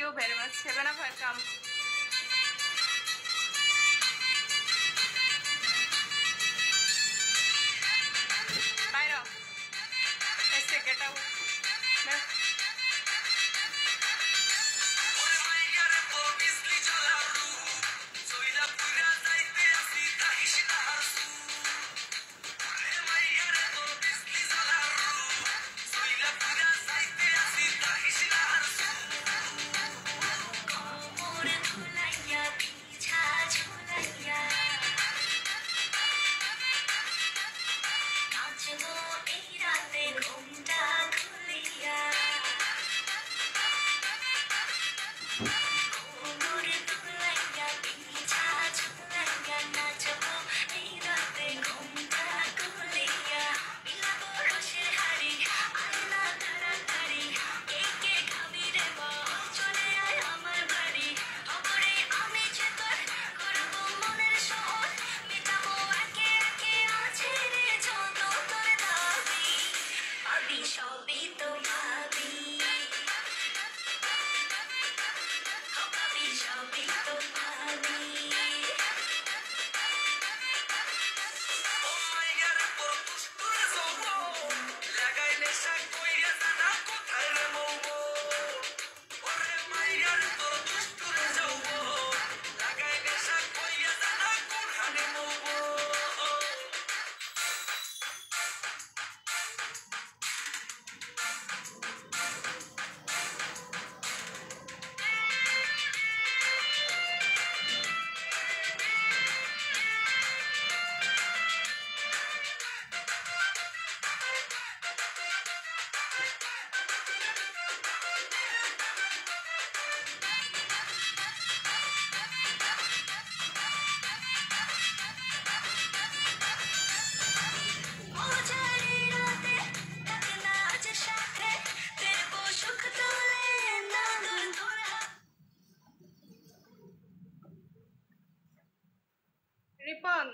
You very much. 7 welcome. বাইরে এসে get out. Ripon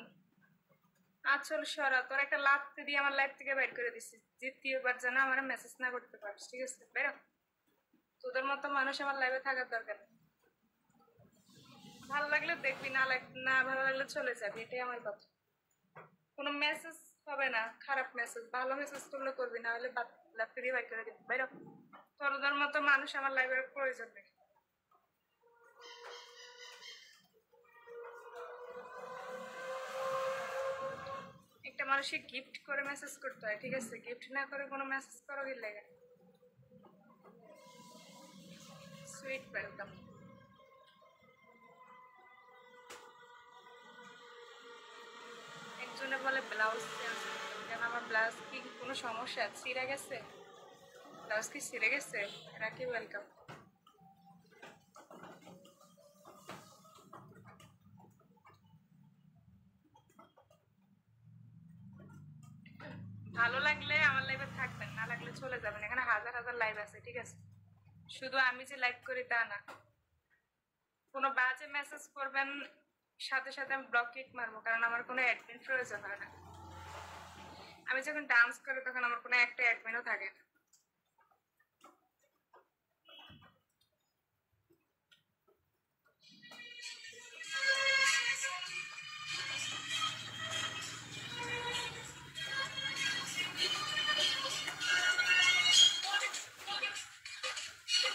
আচল সরা, তোর একটা লাফতে দিয়ে আমার লাইফ থেকে বাইর করে দিচ্ছিস। দ্বিতীয়বার যেন আমার মেসেজ না করতে পারিস, ঠিক আছে? বেরো। তোদের মতো মানুষ আমার লাইফে থাকার দরকার। ভালো লাগলে দেখবি, না ভালো লাগলে চলে যাবি, এটাই আমার কথা। কোনো মেসেজ হবে না, খারাপ মেসেজ। ভালো মেসেজ করলে করবি, না হলে লাফতে দিয়ে বাইর করে দিবি। বেরো। তোদের মতো মানুষ আমার লাইফের প্রয়োজন নেই। একটা মানুষকে গিফট করে মেসেজ করতে হয়, ঠিক আছে? গিফট না করে কোনো মেসেজ করো কি লাগে? Sweet welcome. একজনে বলে ব্লাউজ চেঞ্জ করতে, কেন আমার ব্লাউজ কি কোনো সমস্যা ছিঁড়ে গেছে? ব্লাউজ কি ছিঁড়ে গেছে? রাখি ওয়েলকাম। ভালো লাগলে আমার লাইভে থাকবেন, না লাগলে চলে যাবেন। এখানে হাজার হাজার লাইভ আছে, ঠিক আছে? শুধু আমি যে লাইভ করি তা না। কোনো বাজে মেসেজ করবেন, সাথে সাথে আমি ব্লক কিক মারবো, কারণ আমার কোনো অ্যাডমিন প্রয়োজন হয় না। আমি যখন ডান্স করি তখন আমার কোনো একটা অ্যাডমিনও থাকে না।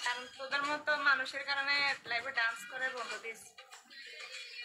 কারণ তোদের মতো মানুষের কারণে লাইভে ডান্স করে বন্ধ দিয়েছি।